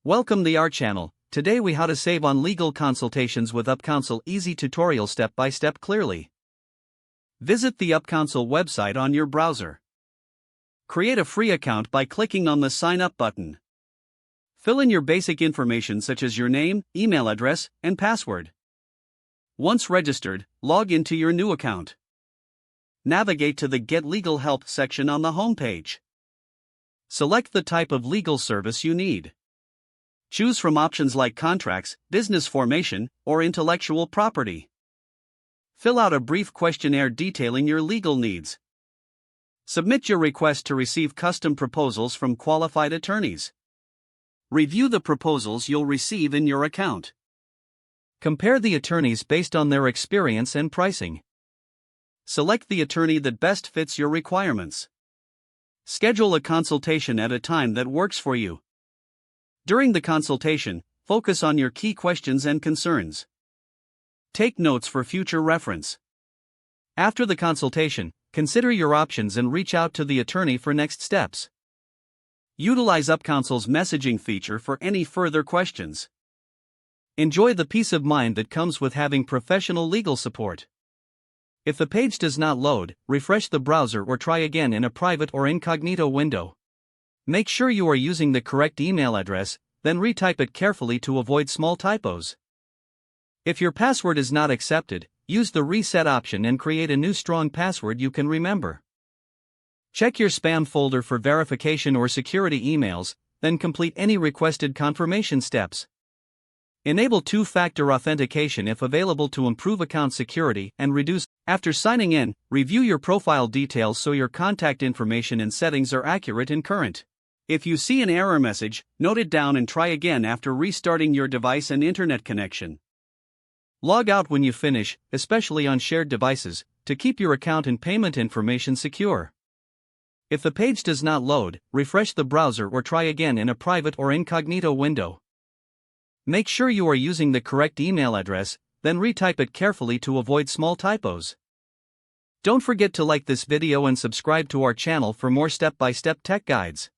Welcome to our channel. Today we how to save on legal consultations with UpCounsel, easy tutorial step by step clearly. Visit the UpCounsel website on your browser. Create a free account by clicking on the sign up button. Fill in your basic information such as your name, email address, and password. Once registered, log into your new account. Navigate to the Get Legal Help section on the homepage. Select the type of legal service you need. Choose from options like contracts, business formation, or intellectual property. Fill out a brief questionnaire detailing your legal needs. Submit your request to receive custom proposals from qualified attorneys. Review the proposals you'll receive in your account. Compare the attorneys based on their experience and pricing. Select the attorney that best fits your requirements. Schedule a consultation at a time that works for you. During the consultation, focus on your key questions and concerns. Take notes for future reference. After the consultation, consider your options and reach out to the attorney for next steps. Utilize UpCounsel's messaging feature for any further questions. Enjoy the peace of mind that comes with having professional legal support. If the page does not load, refresh the browser or try again in a private or incognito window. Make sure you are using the correct email address, then retype it carefully to avoid small typos. If your password is not accepted, use the reset option and create a new strong password you can remember. Check your spam folder for verification or security emails, then complete any requested confirmation steps. Enable two-factor authentication if available to improve account security and reduce. After signing in, review your profile details so your contact information and settings are accurate and current. If you see an error message, note it down and try again after restarting your device and internet connection. Log out when you finish, especially on shared devices, to keep your account and payment information secure. If the page does not load, refresh the browser or try again in a private or incognito window. Make sure you are using the correct email address, then retype it carefully to avoid small typos. Don't forget to like this video and subscribe to our channel for more step-by-step tech guides.